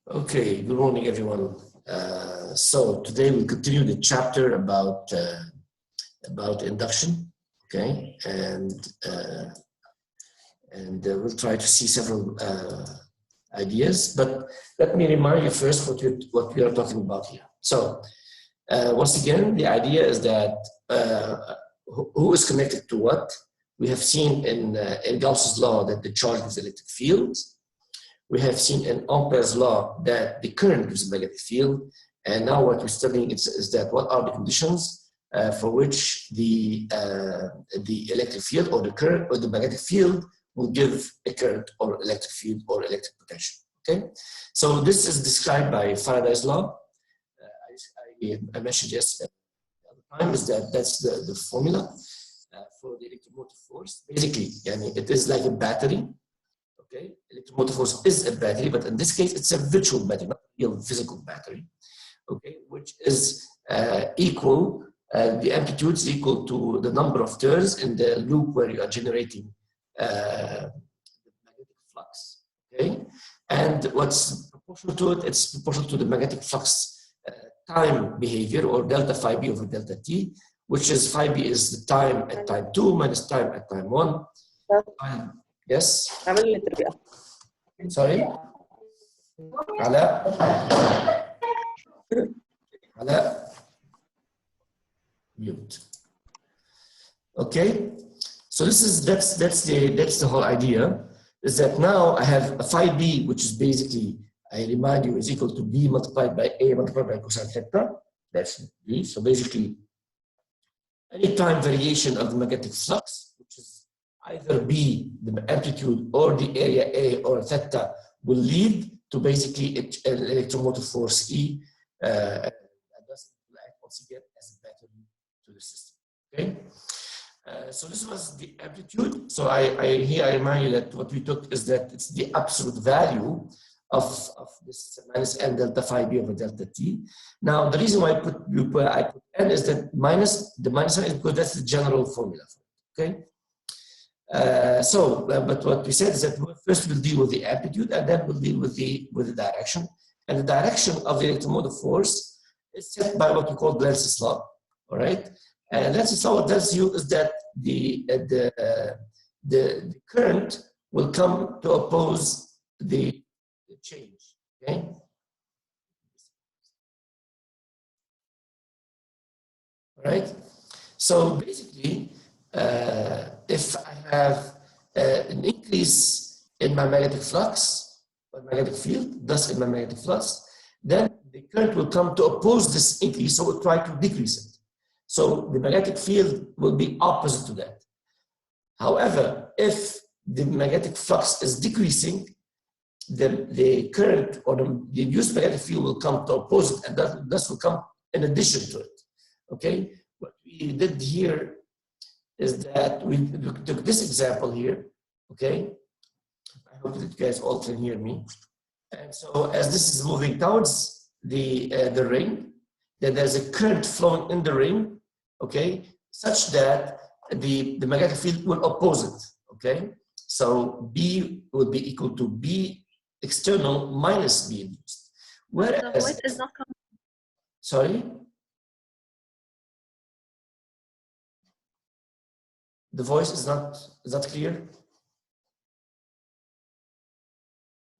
Okay, good morning, everyone. So today we continue the chapter about induction, okay, and we'll try to see several ideas. But let me remind you first what we are talking about here. So once again, the idea is that who is connected to what? We have seen in Gauss's law that the charge gives electric field. We have seen in Ampere's law that the current gives a magnetic field, and now what we're studying is that what are the conditions for which the electric field or the current or the magnetic field will give a current or electric field or electric potential. Okay, so this is described by Faraday's law. I mentioned yesterday at the time is that that's the formula for the electromotive force. Basically, it is like a battery. Okay, electromotive force is a battery, but in this case, it's a virtual battery, not a real physical battery. Okay, which is equal, the amplitude is equal to the number of turns in the loop where you are generating the magnetic flux. Okay, and what's proportional to it? It's proportional to the magnetic flux time behavior, or delta phi b over delta t, which is phi b is the time at time 2 minus time at time 1. Yes. Sorry. على mute. Okay. So that's the whole idea. Is that now I have a phi b, which is basically, I remind you, is equal to b multiplied by a multiplied by cosine theta. That's b. So basically, any time variation of the magnetic flux, which is either B, the amplitude, or the area A, or theta, will lead to basically an electromotive force E, and thus act once again as a battery to the system. Okay, so this was the amplitude. So here I remind you that what we took is that it's the absolute value of this minus n delta phi b over delta t. Now the reason why I put n is that the minus n is because that's the general formula for it. Okay. But what we said is that first we'll deal with the amplitude, and then we'll deal with the direction. And the direction of the electromotive force is set by what we call Lenz's law. All right, and Lenz's law, what tells you is that the current will come to oppose the change. Okay. All right. So basically, if I have an increase in my magnetic flux, or magnetic field, thus in my magnetic flux, then the current will come to oppose this increase, so we'll try to decrease it. So the magnetic field will be opposite to that. However, if the magnetic flux is decreasing, the current or the induced magnetic field will come to oppose it, and that thus will come in addition to it. Okay, what we did here is that we took this example here, okay? I hope that you guys all can hear me. And so as this is moving towards the ring, then there's a current flowing in the ring, okay? Such that the magnetic field will oppose it, okay? So B will be equal to B external minus B induced. Whereas, the voice is not coming. Sorry? The voice is not clear?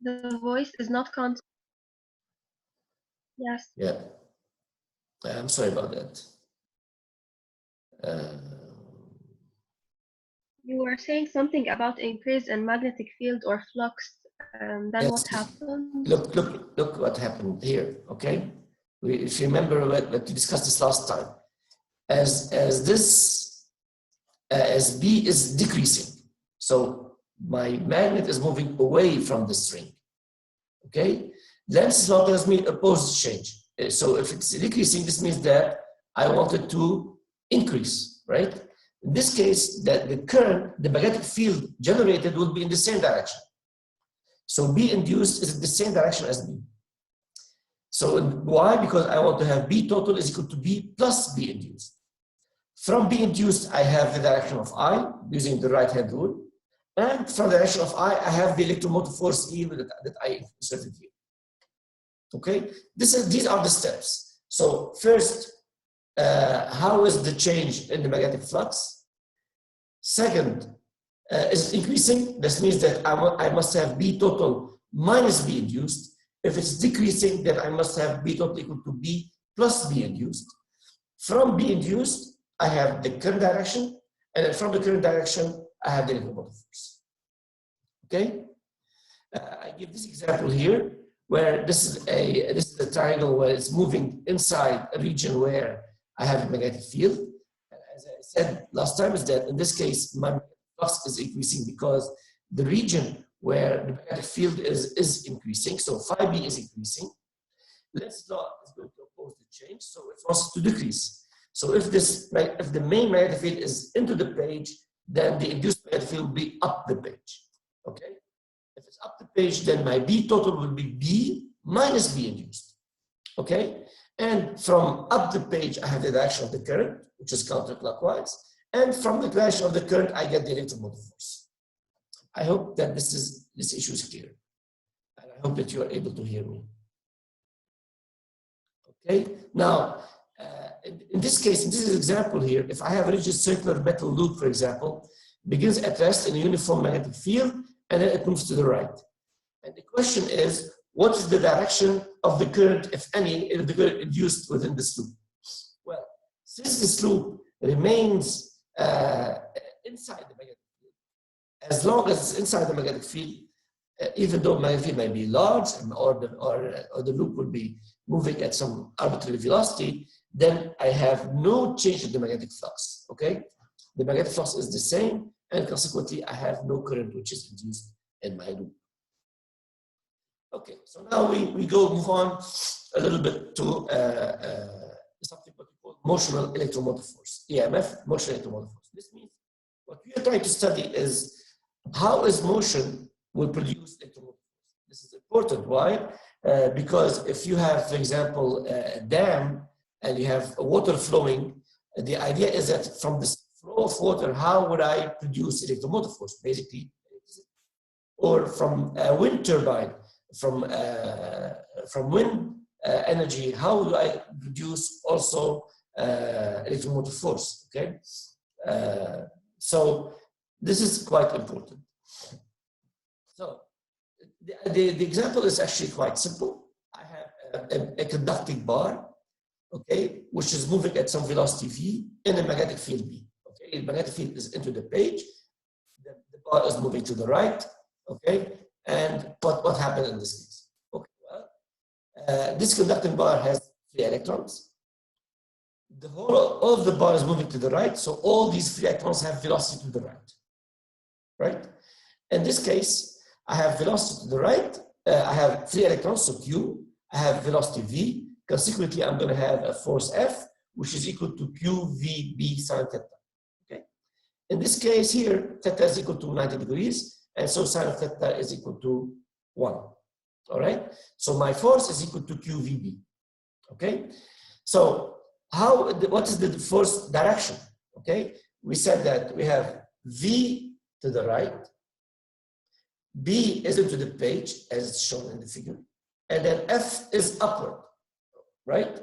The voice is not constant. Yes. Yeah. I'm sorry about that. You were saying something about increase in magnetic field or flux. Then yes. What happened? Look what happened here. Okay. If you remember what we discussed this last time, as B is decreasing, so my magnet is moving away from the string. Okay, Lenz's law tells me opposite change. So if it's decreasing, this means that I want it to increase, right? In this case, that the current, the magnetic field generated will be in the same direction. So B induced is in the same direction as B. So why? Because I want to have B total is equal to B plus B induced. From B induced, I have the direction of I using the right-hand rule. And from the direction of I have the electromotive force E that I inserted here. Okay, these are the steps. So first, how is the change in the magnetic flux? Second, is it increasing? This means that I must have B total minus B induced. If it's decreasing, then I must have B total equal to B plus B induced. From B induced, I have the current direction, and then from the current direction, I have the electromotive force. Okay? I give this example here, where this is a triangle where it's moving inside a region where I have a magnetic field. As I said last time, is that in this case, my flux is increasing because the region where the magnetic field is increasing. So phi B is increasing. Let's go to oppose the change, so it wants to decrease. So if the main magnetic field is into the page, then the induced magnetic field will be up the page. Okay. If it's up the page, then my B total will be B minus B induced. Okay? And from up the page, I have the direction of the current, which is counterclockwise. And from the direction of the current, I get the electromotive force. I hope that this issue is clear. And I hope that you are able to hear me. Okay? Now, in this case, in this example here, if I have a rigid circular metal loop, for example, begins at rest in a uniform magnetic field, and then it moves to the right. And the question is, what is the direction of the current, if any, the current induced within this loop? Well, since this loop remains inside the magnetic field, as long as it's inside the magnetic field, even though the magnetic field might be large or the loop will be moving at some arbitrary velocity, then I have no change in the magnetic flux. Okay? The magnetic flux is the same, and consequently, I have no current which is induced in my loop. Okay, so now we move on a little bit to something what we call motional electromotive force, EMF, motional electromotive force. This means what we are trying to study is how is motion will produce electromotive force. This is important. Why? Because if you have, for example, a dam and you have water flowing, the idea is that from this flow of water, how would I produce electromotive force? Basically, or from a wind turbine, from wind energy, how do I produce also electromotive force? Okay, so this is quite important. So the example is actually quite simple. I have a conducting bar, okay, which is moving at some velocity v in a magnetic field B. Okay, the magnetic field is into the page. The bar is moving to the right. Okay, and what happened in this case? Okay, well, this conducting bar has 3 electrons. The all of the bar is moving to the right, so all these 3 electrons have velocity to the right. Right? In this case, I have velocity to the right. I have 3 electrons, so Q. I have velocity V. Consequently, I'm going to have a force F, which is equal to QVB sine theta. Okay. In this case here, theta is equal to 90 degrees. And so sine of theta is equal to 1. All right. So my force is equal to QVB. Okay. So what is the force direction? Okay. We said that we have V to the right. B is into the page as shown in the figure. And then F is upward. Right.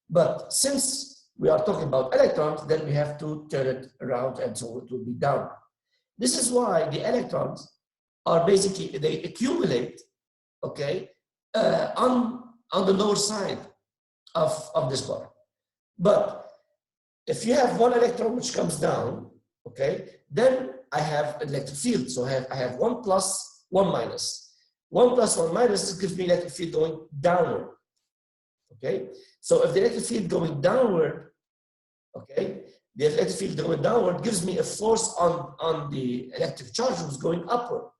But since we are talking about electrons, then we have to turn it around and so it will be down. This is why the electrons are basically, they accumulate, okay, on the lower side of this bar. But if you have 1 electron which comes down, okay, then I have an electric field. So I have 1 plus, 1 minus. 1 plus, 1 minus, this gives me electric field going downward. Okay, so if the electric field going downward, okay, the electric field going downward gives me a force on the electric charge which is going upward.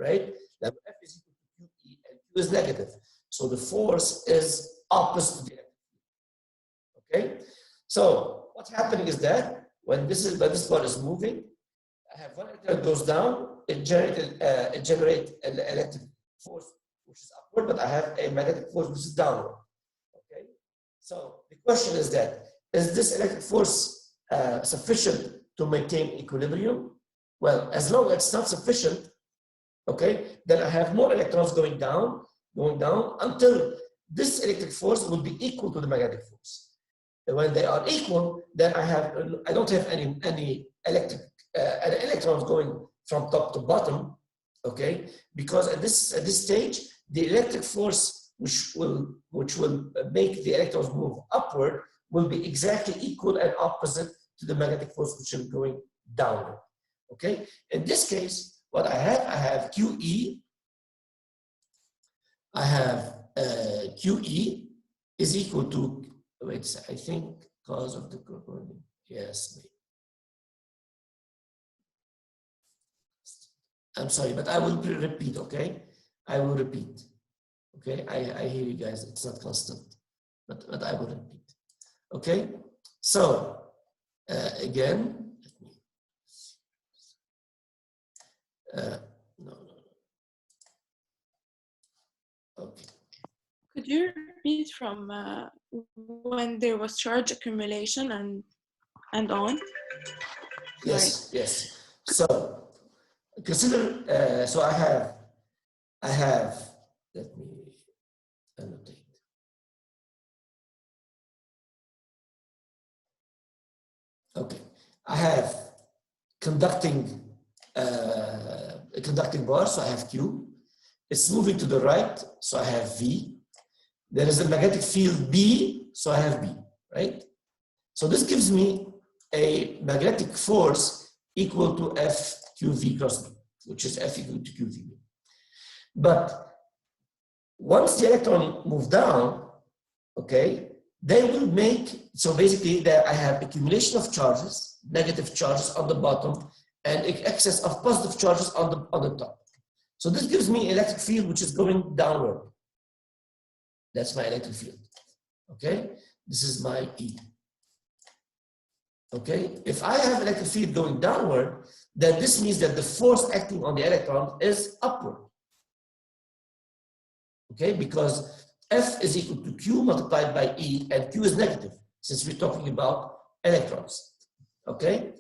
Right? Now F is equal to QE and Q is negative. So the force is opposite to the electric field. Okay? So what's happening is that when this bar is moving, I have 1 electron goes down, it generates an electric force which is upward, but I have a magnetic force which is downward. Okay? So the question is that, is this electric force sufficient to maintain equilibrium? Well, as long as it's not sufficient, okay, then I have more electrons going down until this electric force will be equal to the magnetic force. And when they are equal, then I don't have any electrons going from top to bottom, okay? Because at this stage, the electric force which will make the electrons move upward will be exactly equal and opposite to the magnetic force which is going downward. Okay. In this case, what I have QE. I have QE is equal to, wait, I think cause of the corresponding, yes. I'm sorry, but I will repeat, okay? I will repeat. Okay, I hear you guys, it's not constant, but I will repeat. Okay, so again, no. Okay. Could you repeat from when there was charge accumulation and on? Yes, yes. So consider, so I have, let me annotate. Okay, I have conducting a conducting bar, so I have Q. It's moving to the right, so I have V. There is a magnetic field B, so I have B, right? So this gives me a magnetic force equal to FQV cross B, which is F equal to QV. But once the electron moves down, okay, they will make, so basically there I have accumulation of charges, negative charges on the bottom, and excess of positive charges on the top. So this gives me electric field which is going downward. That's my electric field. Okay, this is my E. Okay, if I have electric field going downward, then this means that the force acting on the electron is upward. Okay, because F is equal to Q multiplied by E, and Q is negative since we're talking about electrons. Okay,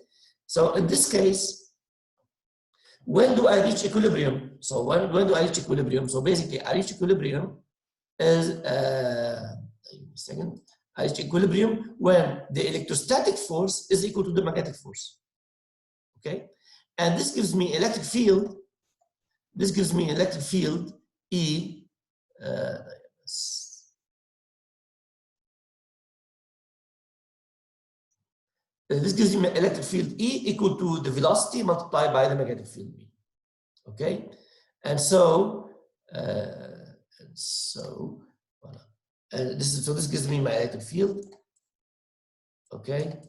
so in this case, when do I reach equilibrium? So when do I reach equilibrium? So basically, I reach equilibrium is I reach equilibrium when the electrostatic force is equal to the magnetic force. Okay, and this gives me electric field. This gives me electric field E. This gives me electric field E equal to the velocity multiplied by the magnetic field B. Okay, and so this gives me my electric field. Okay.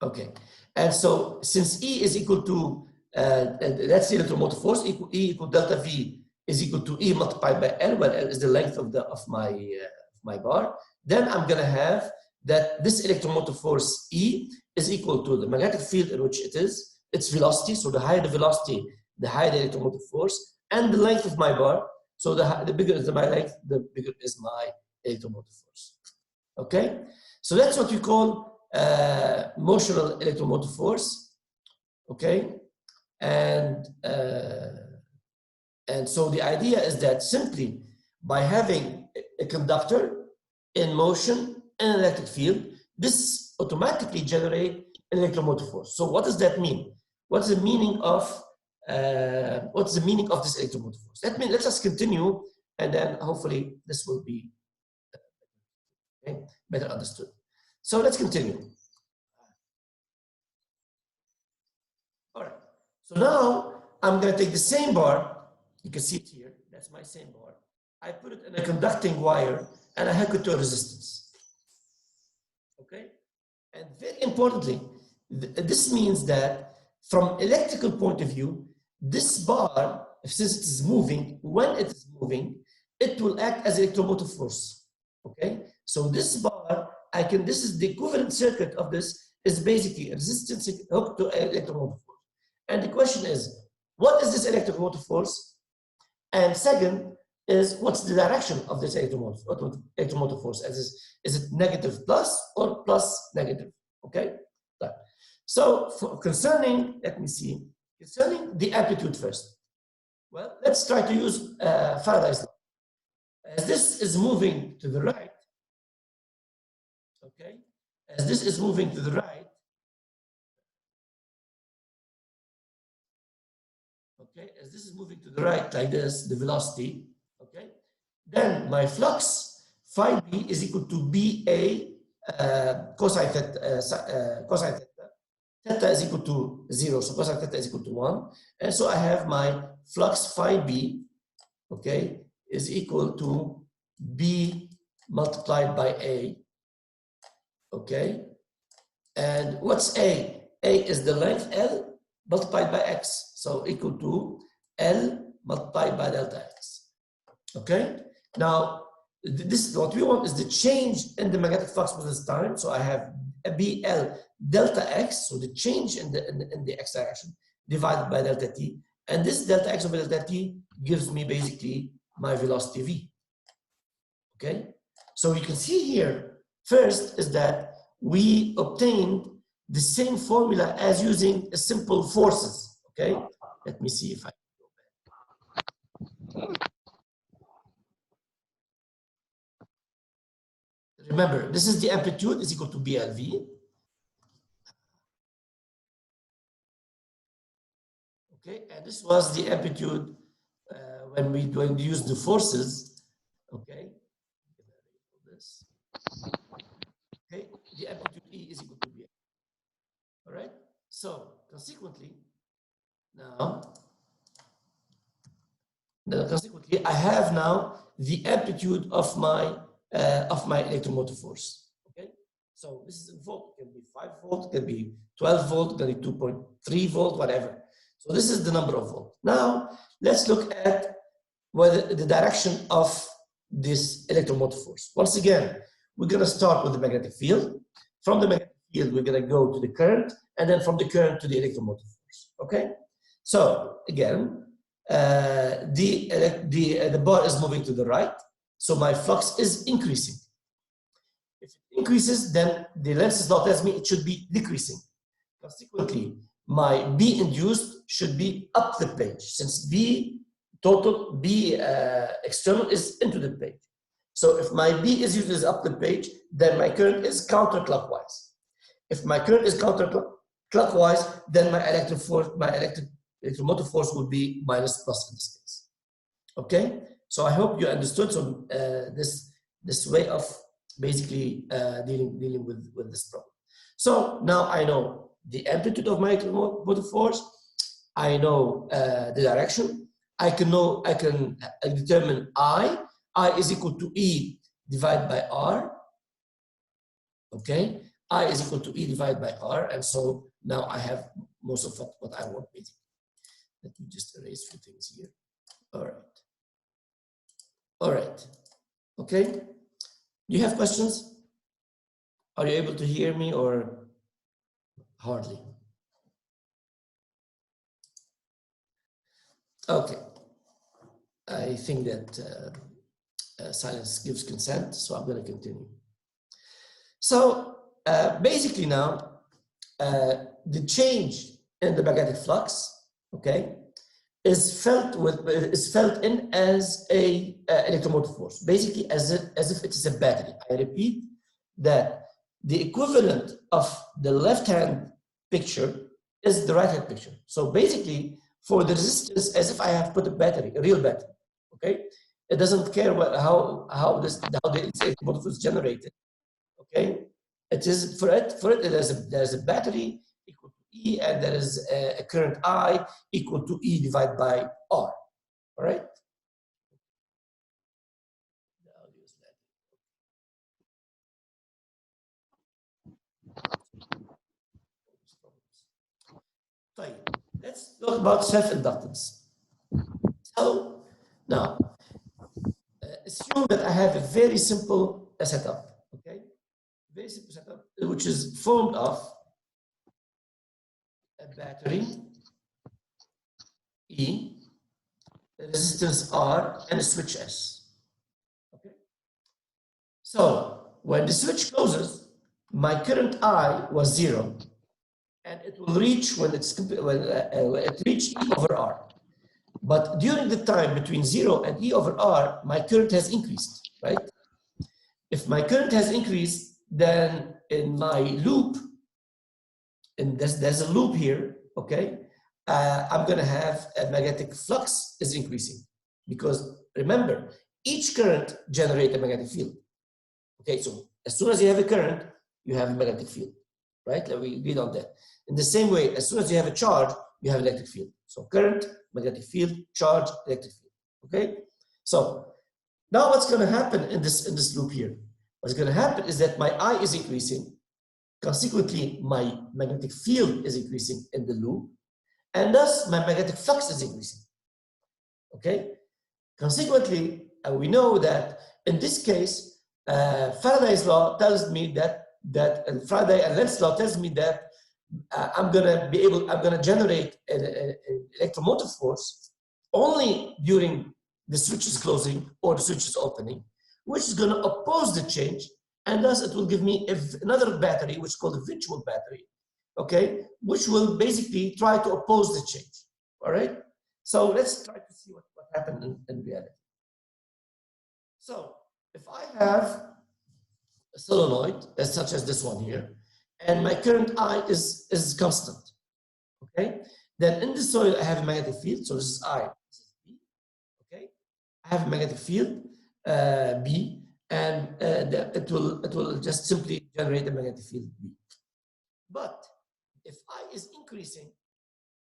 Okay, and so since E is equal to that's the electromotive force, E equal delta V is equal to E multiplied by L, where L is the length of my bar. Then I'm gonna have that this electromotive force E is equal to the magnetic field in which it is, its velocity. So the higher the velocity, the higher the electromotive force, and the length of my bar. So the bigger is my length, the bigger is my electromotive force. Okay, so that's what we call motional electromotive force. Okay, and so the idea is that simply by having a conductor in motion in an electric field, this automatically generates an electromotive force. So what does that mean? What's the meaning of this electromotive force? Let us continue, and then hopefully this will be better understood. So let's continue. All right. So now I'm going to take the same bar. You can see it here. That's my same bar. I put it in a conducting wire and I hook it to a resistance. Okay. And very importantly, this means that from electrical point of view, this bar, since it is moving, when it is moving, it will act as electromotive force. Okay. So this bar, this is the equivalent circuit of this is basically a resistance hooked to electromotive force. And the question is, what is this electromotive force? And second is, what's the direction of this electromotive force? Is it negative plus or plus negative? Okay. So concerning the amplitude first. Well, let's try to use Faraday's law. as this is moving to the right, okay, as this is moving to the right, okay, as this is moving to the right like this, the velocity, okay, then my flux phi b is equal to BA cosine theta, cosine theta. Theta is equal to 0, so cosine theta is equal to 1. And so I have my flux phi b, okay, is equal to B multiplied by A, okay? And what's A? A is the length L multiplied by X, so equal to L multiplied by delta X, okay? Now, this what we want is the change in the magnetic flux with this time, so I have a BL delta X, so the change in the X direction divided by delta T, and this delta X over delta T gives me basically my velocity V. Okay, so you can see here, first is that we obtained the same formula as using simple forces. Okay, let me see if I go back. Remember, this is the amplitude is equal to BLV. Okay, and this was the amplitude when we use the forces. Okay. This. Okay, the amplitude E is equal to B. All right. So consequently, consequently, I have now the amplitude of my electromotive force. Okay. So this is in volt. It can be 5 volt, it can be 12 volt, it can be 2.3 volt, whatever. So this is the number of volts. Now let's look at whether the direction of this electromotive force. Once again, we're going to start with the magnetic field. From the magnetic field, we're going to go to the current, and then from the current to the electromotive force. Okay. So again, the bar is moving to the right, so my flux is increasing. If it increases, then the lens law tells me it should be decreasing. Consequently, my B induced should be up the page, since B total, B external is into the page. So if my B is used as up the page, then my current is counterclockwise. If my current is counterclockwise, then my electromotive force would be minus plus in this case. Okay, so I hope you understood. So this way of basically dealing with this problem. So now I know the amplitude of my electromotive force. I know the direction. I can determine I is equal to E divided by R. Okay, I is equal to E divided by R, and so now I have most of what I want basically. Let me just erase a few things here. All right. All right. Okay. Do you have questions? Are you able to hear me or hardly? Okay. I think that silence gives consent, so I'm going to continue. So basically now, the change in the magnetic flux, okay, is felt in as a electromotive force, basically as if it is a battery. I repeat that the equivalent of the left-hand picture is the right-hand picture. So basically, for the resistance, as if I have put a battery, a real battery. Okay, it doesn't care how the electromotive is generated. Okay, it is for it there's a battery equal to E, and there is a current I equal to E divided by R. All right. Let's talk about self-inductance. So now, assume that I have a very simple setup. Okay, very simple setup, which is formed of a battery E, a resistance R, and a switch S. Okay. So when the switch closes, my current I was 0, and it will reach when it reach E over R. But during the time between 0 and E over R, my current has increased, right? If my current has increased, then in my loop, and there's a loop here, okay? I'm gonna have a magnetic flux is increasing, because remember, each current generates a magnetic field. Okay, so as soon as you have a current, you have a magnetic field, right? We agreed on that. In the same way, as soon as you have a charge, you have electric field. So current, magnetic field, charge, electric field. Okay, so now what's going to happen in this loop here? What's going to happen is that my I is increasing. Consequently, my magnetic field is increasing in the loop, and thus my magnetic flux is increasing. Okay. Consequently, we know that in this case, Faraday's law tells me that Faraday and Lenz's law tells me that I'm gonna generate an electromotive force only during the switch is closing or the switch is opening, which is gonna oppose the change, and thus it will give me another battery, which is called a virtual battery, okay, which will basically try to oppose the change. All right. So let's try to see what happened in reality. So if I have a solenoid such as this one here, and my current I is constant, okay, then in this solenoid I have a magnetic field. So this is I, this is B, okay. I have a magnetic field B, and it will just simply generate a magnetic field B. But if I is increasing,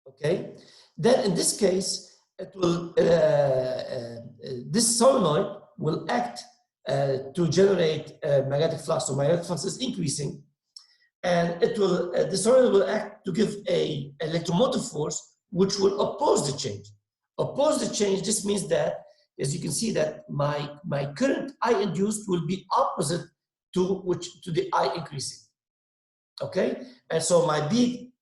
okay, then in this case it will this solenoid will act to generate magnetic flux. So magnetic flux is increasing, and it will the solenoid will act to give a electromotive force which will oppose the change. Oppose the change. This means that, as you can see, that my current I induced will be opposite to the I increasing. Okay, and so my B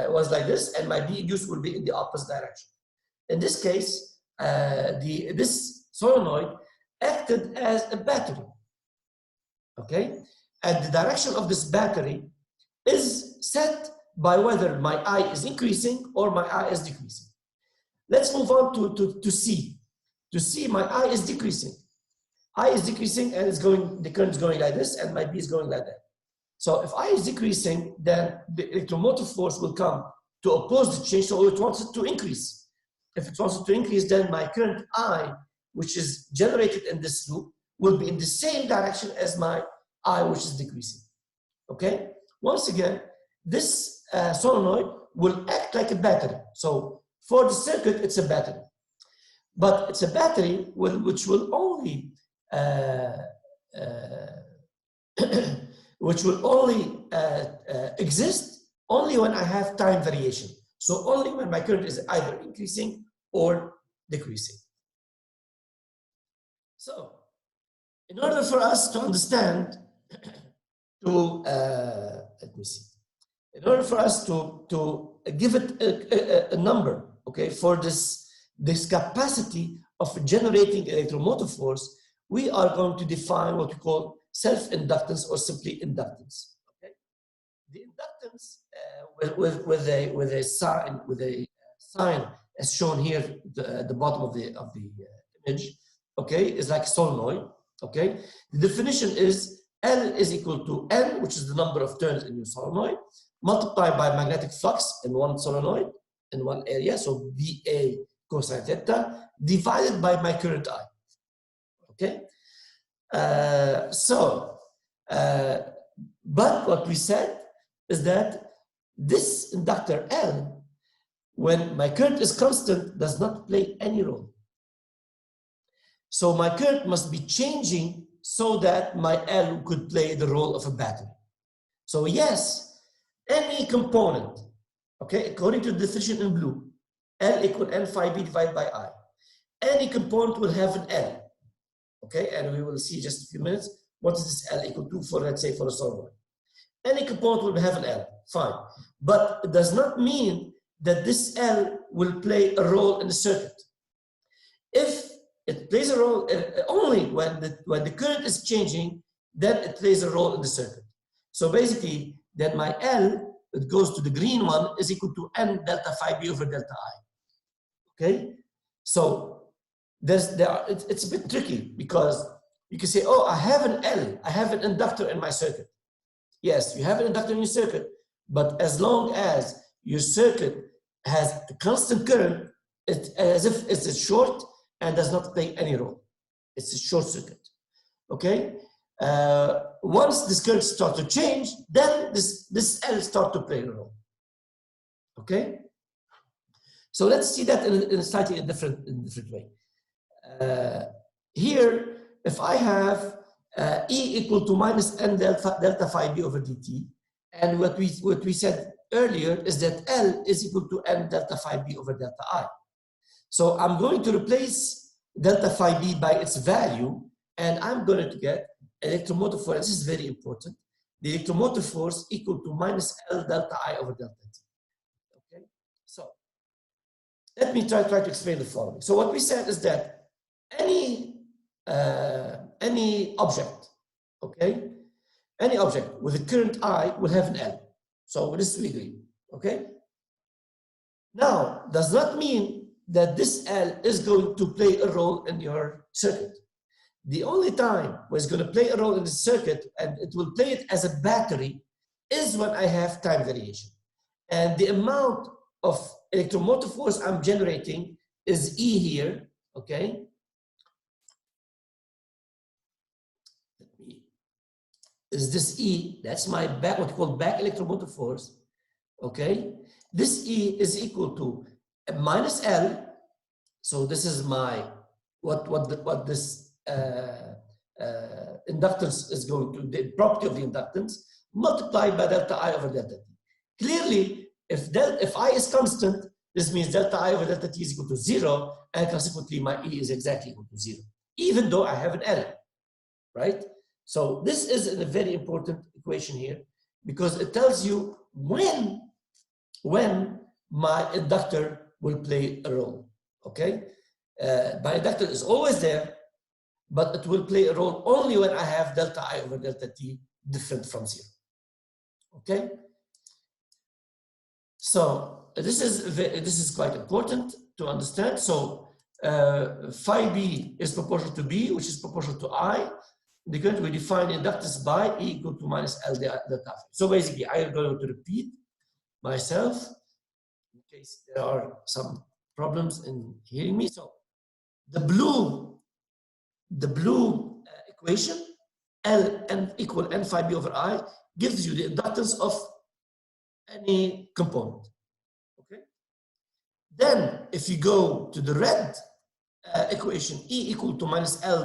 was like this, and my B induced will be in the opposite direction. In this case, this solenoid acted as a battery, okay? And the direction of this battery is set by whether my I is increasing or my I is decreasing. Let's move on to C. To C, my I is decreasing. I is decreasing, and it's going, the current is going like this, and my B is going like that. So if I is decreasing, then the electromotive force will come to oppose the change, so it wants it to increase. If it wants it to increase, then my current I, which is generated in this loop, will be in the same direction as my I, which is decreasing. Okay? Once again, this solenoid will act like a battery. So for the circuit, it's a battery. But it's a battery which will only exist only when I have time variation. So only when my current is either increasing or decreasing. So in order for us to understand, let me see. In order for us to give it a number, okay, for this capacity of generating electromotive force, we are going to define what we call self-inductance or simply inductance. Okay, the inductance with a sign as shown here at the bottom of the image, okay, is like a solenoid. Okay, the definition is L is equal to N, which is the number of turns in your solenoid, multiplied by magnetic flux in one solenoid in one area, so VA cosine theta, divided by my current I. Okay, but what we said is that this inductor L, when my current is constant, does not play any role. So my current must be changing so that my L could play the role of a battery. So yes, any component, okay, according to the definition in blue, L equal N phi B divided by I. Any component will have an L, okay, and we will see just a few minutes what is this L equal to for, let's say, for a solenoid. Any component will have an L, fine, but it does not mean that this L will play a role in the circuit. If it plays a role only when the current is changing, then it plays a role in the circuit. So basically, then my L, it goes to the green one, is equal to N delta phi B over delta I. Okay? So it's a bit tricky because you can say, oh, I have an L, I have an inductor in my circuit. Yes, you have an inductor in your circuit, but as long as your circuit has a constant current, it's as if it's a short and does not play any role. It's a short circuit, okay? Once this current starts to change, then this L starts to play a role, okay? So let's see that in a slightly different way. Here, if I have E equal to minus n delta phi b over dt, and what we said earlier is that L is equal to n delta phi b over delta I. So I'm going to replace delta phi b by its value, and I'm going to get electromotive force. This is very important. The electromotive force equal to minus L delta I over delta t. Okay, so let me try to explain the following. So what we said is that any object, okay, any object with a current I will have an L. So this we agree, okay? Now, does not mean that this L is going to play a role in your circuit. The only time where it's going to play a role in the circuit, and it will play it as a battery, is when I have time variation. And the amount of electromotive force I'm generating is E here, okay? Is this E, that's my back, what we call back electromotive force, okay? This E is equal to minus L, so this is my, what this inductance is going to, the property of the inductance, multiplied by delta I over delta T. Clearly, if I is constant, this means delta I over delta T is equal to 0, and consequently my E is exactly equal to 0, even though I have an L, right? So this is a very important equation here because it tells you when my inductor will play a role, okay? My inductor is always there, but it will play a role only when I have delta I over delta T different from 0, okay? So this is quite important to understand. So phi b is proportional to B, which is proportional to I. Because we define inductance by E equal to minus L delta phi. So basically, I am going to repeat myself in case there are some problems in hearing me. So the blue equation, L n equal n phi b over I, gives you the inductance of any component. Okay. Then, if you go to the red equation, E equal to minus L